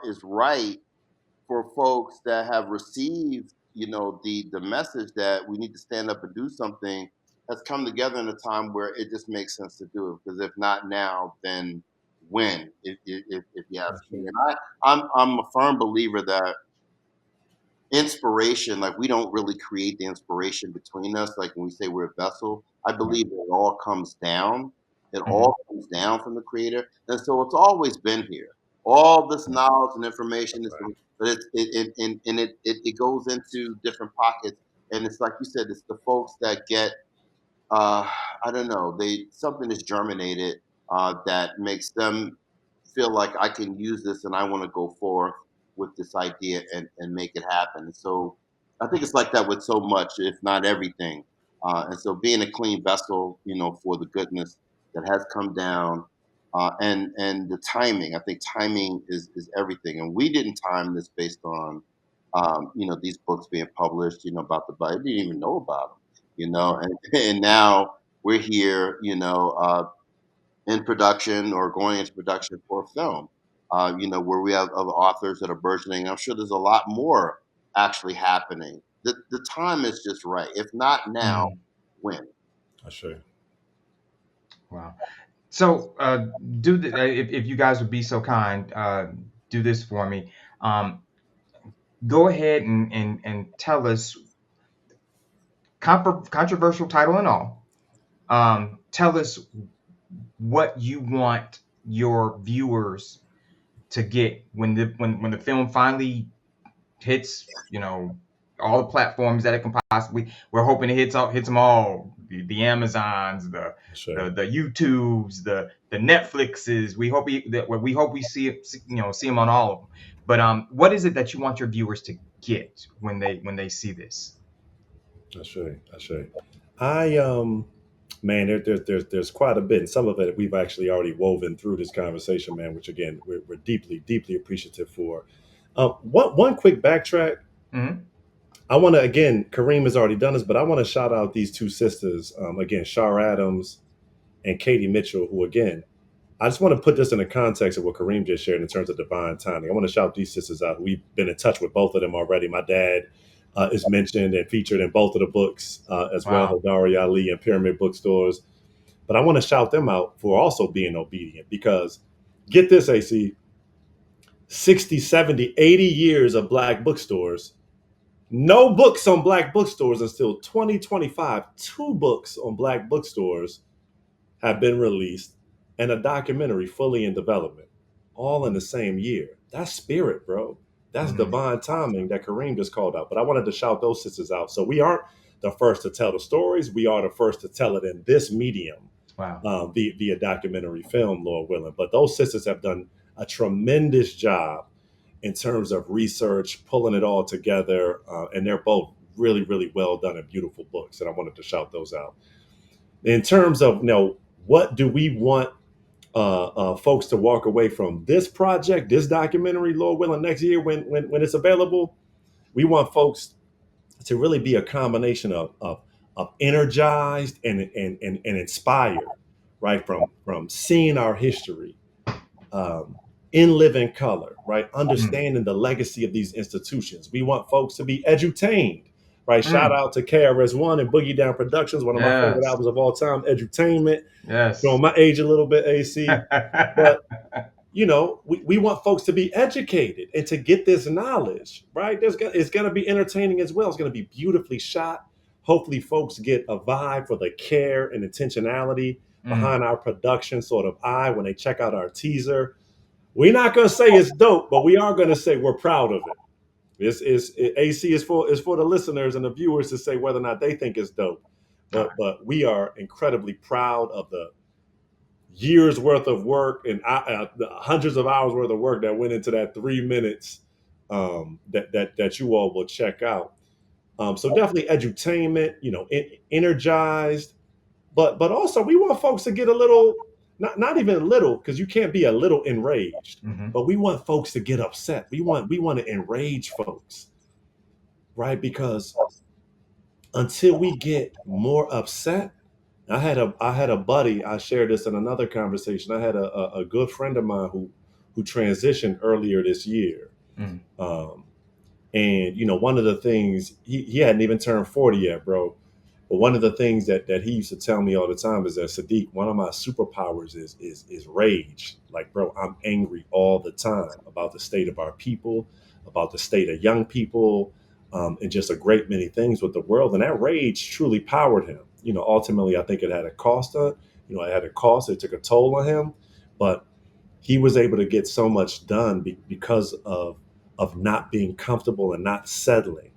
is right for folks that have received, the message that we need to stand up and do something has come together in a time where it just makes sense to do it. Because if not now, then when? If you ask That's me, right. and I'm a firm believer that inspiration, like we don't really create the inspiration between us. Like when we say we're a vessel, I Right. believe it all comes down. It Hmm. all comes down from the creator, and so it's always been here. All this Right. knowledge and information That's is, right. but it goes into different pockets, and it's like you said, it's the folks that get uh, I don't know, they something is germinated that makes them feel like I can use this and I want to go forth with this idea and make it happen. And so I think it's like that with so much, if not everything. And so being a clean vessel, for the goodness that has come down, and the timing. I think timing is everything. And we didn't time this based on, these books being published, about the Bible. I didn't even know about them, and now we're here, in production or going into production for a film, where we have other authors that are burgeoning. I'm sure there's a lot more actually happening. The time is just right. If not now, Hmm. when? I sure. Wow. So, if you guys would be so kind, do this for me. Um, Go ahead and tell us, controversial title and all. Tell us what you want your viewers to get when the film finally hits, all the platforms that it can possibly. We're hoping it hits them all. The Amazons, I sure. the YouTubes, the Netflixes. We hope we see it, see them on all of them. But what is it that you want your viewers to get when they see this? I sure. I sure. I man, there's quite a bit, and some of it we've actually already woven through this conversation, man. Which again, we're deeply appreciative for. One quick backtrack. Hmm. I want to again, Kareem has already done this, but I want to shout out these two sisters again, Shar Adams and Katie Mitchell, who again, I just want to put this in the context of what Kareem just shared in terms of divine timing. I want to shout these sisters out. We've been in touch with both of them already. My dad is mentioned and featured in both of the books as well, Wow. Hodari Ali and Pyramid Bookstores. But I want to shout them out for also being obedient because get this, AC, 60, 70, 80 years of black bookstores. No books on black bookstores until 2025. Two books on black bookstores have been released and a documentary fully in development, all in the same year. That's spirit, bro. That's Mhm. divine timing that Kareem just called out. But I wanted to shout those sisters out. So we aren't the first to tell the stories. We are the first to tell it in this medium, Wow. via documentary film, Lord willing. But those sisters have done a tremendous job in terms of research, pulling it all together. And they're both really, really well done and beautiful books. And I wanted to shout those out. In terms of, what do we want folks to walk away from this project, this documentary, Lord willing, next year when it's available? We want folks to really be a combination of energized and inspired, right? From seeing our history, um, in living color, right? Mm. Understanding the legacy of these institutions. We want folks to be edutained, right? Shout Mm. out to KRS-One and Boogie Down Productions, one of my favorite Yes. albums of all time, Edutainment. Yes. Showing my age a little bit, AC. But we want folks to be educated and to get this knowledge, right? It's going to be entertaining as well. It's going to be beautifully shot. Hopefully, folks get a vibe for the care and intentionality Mm. behind our production sort of eye when they check out our teaser. We're not going to say it's dope, but we are going to say we're proud of it. AC is for the listeners and the viewers to say whether or not they think it's dope. All But we are incredibly proud of the years worth of work and the hundreds of hours worth of work that went into that 3 minutes, that you all will check out. So definitely edutainment, energized, but also we want folks to get a little, not even a little, because you can't be a little enraged, right. Mm-hmm. but we want folks to get upset. We want to enrage folks, right? Because until we get more upset, I had a buddy. I shared this in another conversation. I had a good friend of mine who transitioned earlier this year, Mm. um, and one of the things he hadn't even turned 40 yet, bro. But one of the things that he used to tell me all the time is that, Sadiq, one of my superpowers is rage. Like, bro, I'm angry all the time about the state of our people, about the state of young people, and just a great many things with the world. And that rage truly powered him. Ultimately, I think it had a cost. It had a cost. It took a toll on him, but he was able to get so much done because of not being comfortable and not settling,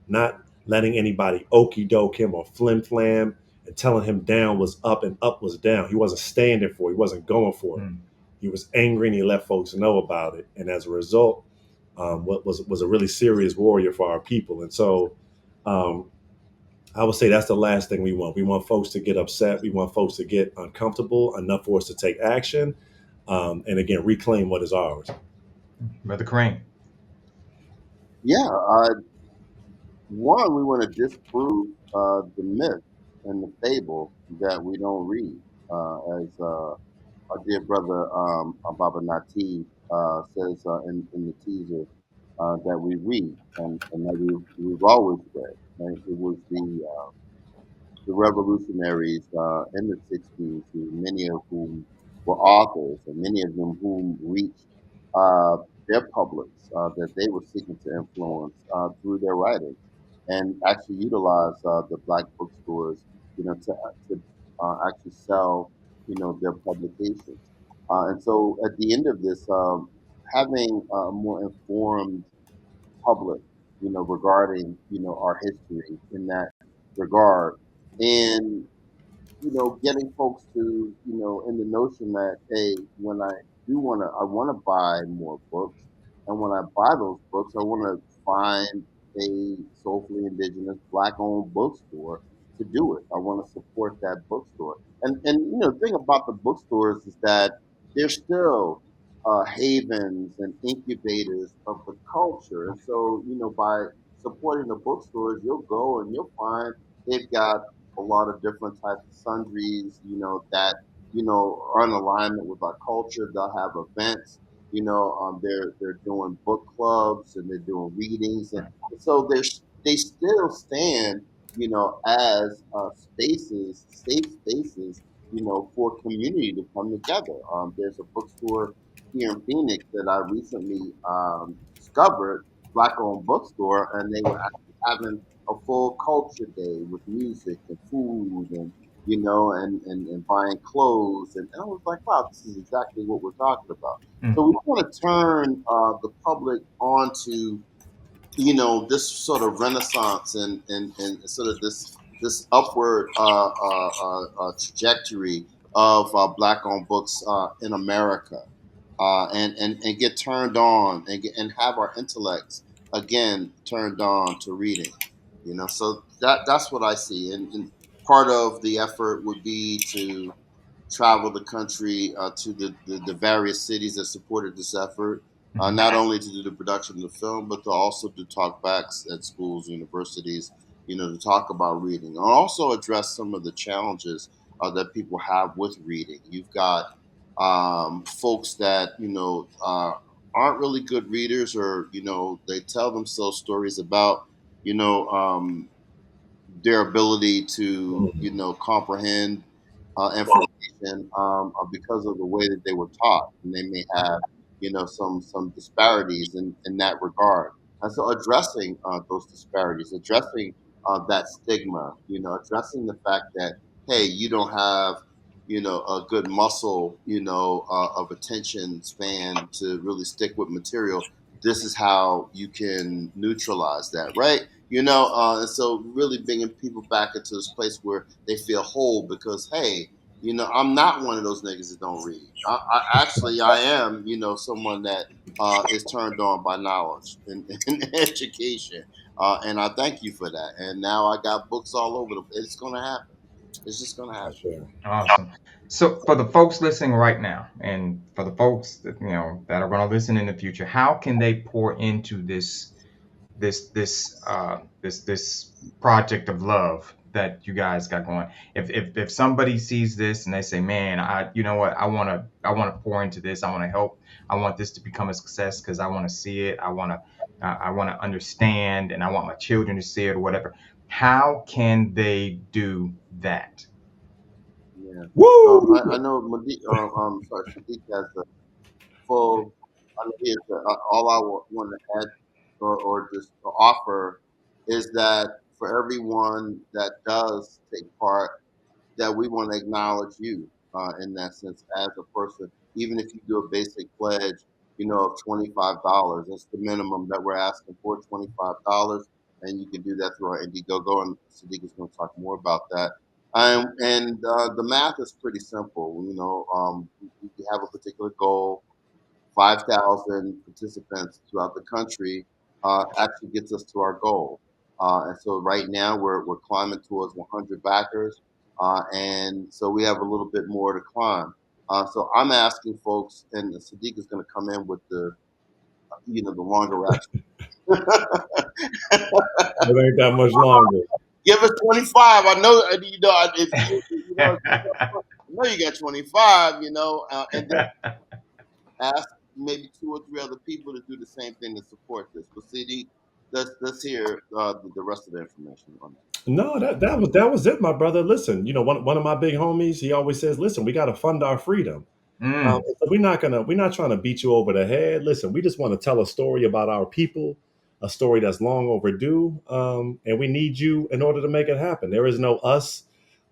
not letting anybody okey doke him or flim flam and telling him down was up and up was down. He wasn't standing for it. He wasn't going for it. Mm. He was angry and he let folks know about it. And as a result, what was a really serious warrior for our people. And so, um, I would say that's the last thing we want. We want folks to get upset. We want folks to get uncomfortable enough for us to take action, and again reclaim what is ours. Brother Crane. Yeah, one, we want to disprove the myth and the fable that we don't read. As our dear brother Baba Nati says in the teaser, that we read and that we've always read. Right? It was the revolutionaries in the 60s, many of whom were authors and many of them whom reached uh, their publics that they were seeking to influence through their writing and actually utilize the black bookstores, to actually sell, their publications. And so at the end of this, having a more informed public, regarding, our history in that regard. And getting folks to, in the notion that, hey, when I want to buy more books, and when I buy those books, I want to find a soulfully indigenous, black-owned bookstore to do it. I want to support that bookstore, and the thing about the bookstores is that they're still havens and incubators of the culture, and so by supporting the bookstores, you'll go and you'll find they've got a lot of different types of sundries, that, are in alignment with our culture. They'll have events, they're doing book clubs and they're doing readings. And Right. so they still stand, as safe spaces, for community to come together. There's a bookstore here in Phoenix that I recently discovered, Black-owned bookstore, and they were actually having a full culture day with music and food and and buying clothes. And I was like, wow, this is exactly what we're talking about. Mm. So we want to turn the public onto, this sort of renaissance and sort of this upward trajectory of black-owned books in America, and get turned on and have our intellects again turned on to reading. So that's what I see, and part of the effort would be to travel the country to the various cities that supported this effort, Mhm. not only to do the production of the film, but to also do talkbacks at schools, universities, to talk about reading and also address some of the challenges that people have with reading. You've got folks that, aren't really good readers, or, they tell themselves stories about, you know, um, their ability to comprehend information because of the way that they were taught, and they may have some disparities in that regard. And so addressing those disparities, addressing that stigma, addressing the fact that, hey, you don't have a good muscle of attention span to really stick with material. This is how you can neutralize that, right? And so really bringing people back into this place where they feel whole, because, hey, I'm not one of those niggas that don't read. I am, someone that is turned on by knowledge and education, and I thank you for that. And now I got books all over the. It's gonna happen. It's just gonna For happen. sure. Awesome. So for the folks listening right now, and for the folks that that are going to listen in the future, how can they pour into this project of love that you guys got going? If somebody sees this and they say, man, you know what, I want to pour into this, I want to help, I want this to become a success because I want to see it, I want to understand, and I want my children to see it or whatever, how can they do that? Yeah. I Woo! know sorry, Sadiq has a full. I know he has all I want to add or just offer is that for everyone that does take part, that we want to acknowledge you in that sense as a person. Even if you do a basic pledge, of $25, that's the minimum that we're asking for, $25, and you can do that through our Indiegogo, and Sadiq is going to talk more about that. And the math is pretty simple. We have a particular goal. 5,000 participants throughout the country actually gets us to our goal. And so right now we're climbing towards 100 backers, and so we have a little bit more to climb. So I'm asking folks, and Sadiq is going to come in with the longer action. It ain't that much longer. Give us 25. I know, if I know you got 25. And then ask maybe two or three other people to do the same thing to support this. But CD, let's hear the rest of the information on that. No, that was it, my brother. Listen, one of my big homies, he always says, "Listen, we got to fund our freedom." Mm, So we're not trying to beat you over the head. Listen, we just want to tell a story about our people, a story that's long overdue, and we need you in order to make it happen. There is no us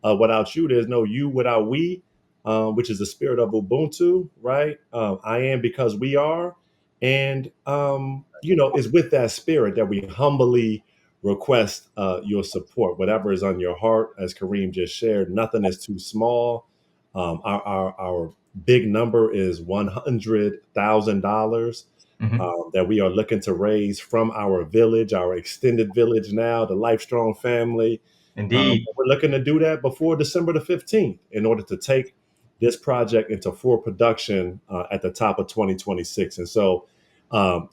without you. There's no you without we, which is the spirit of Ubuntu, right? I am because we are, and it's with that spirit that we humbly request your support, whatever is on your heart. As Kareem just shared, nothing is too small. Our big number is $100,000 mhm. that we are looking to raise from our village, our extended village now, the Lifestrong family. Indeed. We're looking to do that before December the 15th in order to take this project into full production at the top of 2026. And so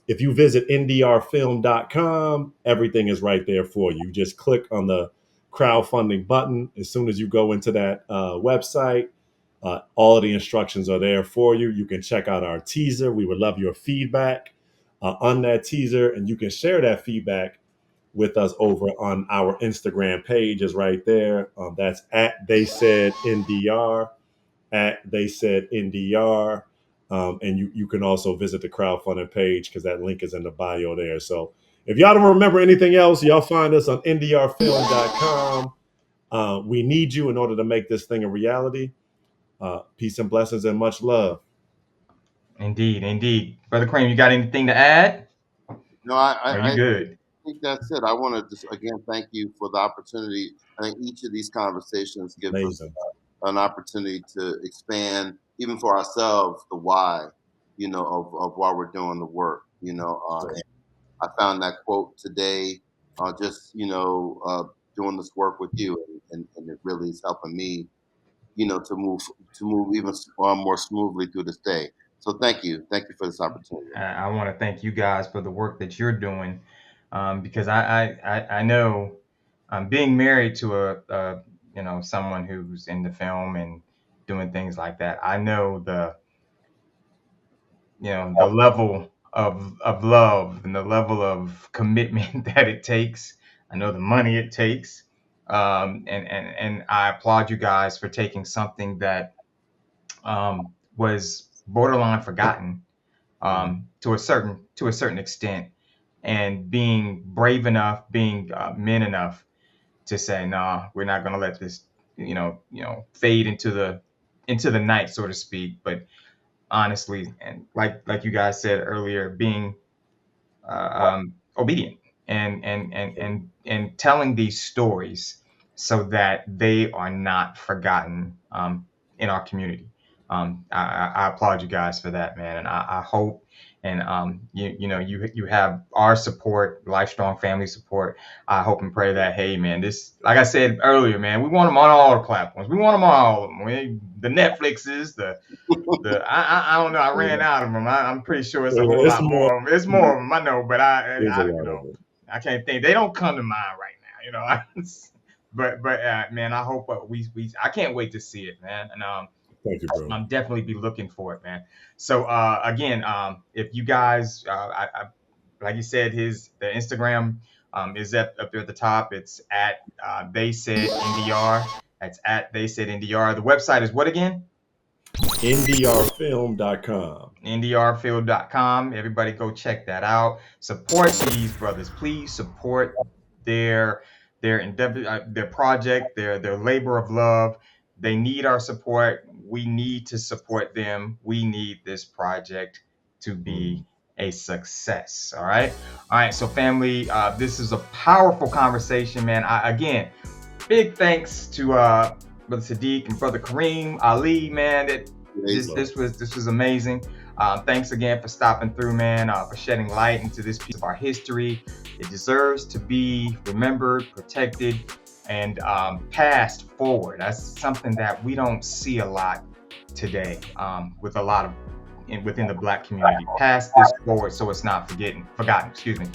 if you visit ndrfilm.com, everything is right there for you. You just click on the crowdfunding button. As soon as you go into that website, all of the instructions are there for you. You can check out our teaser. We would love your feedback on that teaser, and you can share that feedback with us over on our Instagram page is right there. That's at They Said NDR, at They Said NDR. And you can also visit the crowdfunding page because that link is in the bio there. So if y'all don't remember anything else, y'all find us on ndrfilm.com. We need you in order to make this thing a reality. Peace and blessings and much love. Indeed. Brother Cream, you got anything to add? No, Are you good? I think that's it. I want to just again thank you for the opportunity. I think each of these conversations gives us an opportunity to expand, even for ourselves, the why, of why we're doing the work. And I found that quote today, doing this work with you, and it really is helping me, to move even more smoothly through this day. So thank you for this opportunity. I want to thank you guys for the work that you're doing, because I know, being married to someone who's in the film and doing things like that, I know the level of love and the level of commitment that it takes. I know the money it takes, and I applaud you guys for taking something that was borderline forgotten, to a certain extent, and being brave enough, being men enough to say, nah, we're not going to let this, fade into the night, so to speak. But honestly, and like you guys said earlier, being obedient and telling these stories so that they are not forgotten in our community. I applaud you guys for that, man, and I hope, and you have our support, Lifestrong family support. I hope and pray that, hey, man, this, like I said earlier, man, we want them on all the platforms. We want them on all of them. The Netflixes, I don't know. I ran out of them. I'm pretty sure it's a whole lot more of them. It's more of them, I know, but I can't think. They don't come to mind right now, But man, I hope I can't wait to see it, man. And thank you, bro. I'm definitely be looking for it, man. So again, if you guys, like you said, the Instagram is up there at the top. It's at They Said NDR. That's at They Said NDR. The website is what again? ndrfilm.com. ndrfilm.com. Everybody go check that out. Support these brothers. Please support their project, their labor of love. They need our support. We need to support them. We need this project to be a success. All right. So family, this is a powerful conversation, man. Again, big thanks to Brother Sadiq and Brother Kareem Ali, man. This was amazing. Thanks again for stopping through, man, for shedding light into this piece of our history. It deserves to be remembered, protected, and passed forward. That's something that we don't see a lot today, with a lot of within the Black community. Pass this forward so it's not forgotten. Excuse me.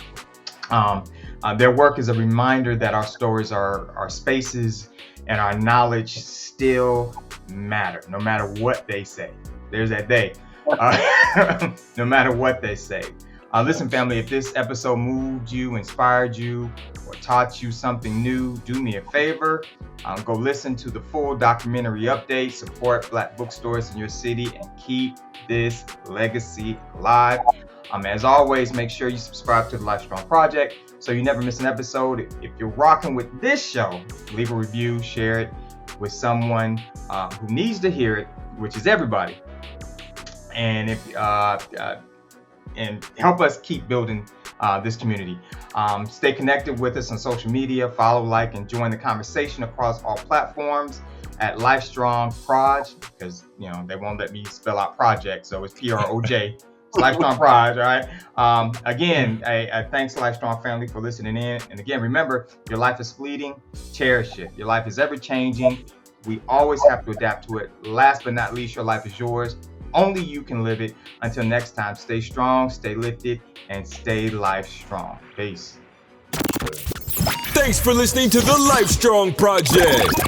Their work is a reminder that our stories, our spaces, and our knowledge still matter, no matter what they say. There's that day. No matter what they say. Listen, family, if this episode moved you, inspired you, or taught you something new, do me a favor. Go listen to the full documentary update, support Black bookstores in your city, and keep this legacy alive. As always, make sure you subscribe to the Lifestrong Project so you never miss an episode. If you're rocking with this show, leave a review, share it with someone who needs to hear it, which is everybody. And and help us keep building this community. Stay connected with us on social media, follow, like, and join the conversation across all platforms at Lifestrong Proj, because they won't let me spell out project, so it's PROJ. It's Lifestrong Proj, all right? Again, thanks Lifestrong family for listening in. And again, remember, your life is fleeting, cherish it. Your life is ever changing. We always have to adapt to it. Last but not least, your life is yours. Only you can live it. Until next time, stay strong, stay lifted, and stay life strong. Peace. Thanks for listening to the Lifestrong Project.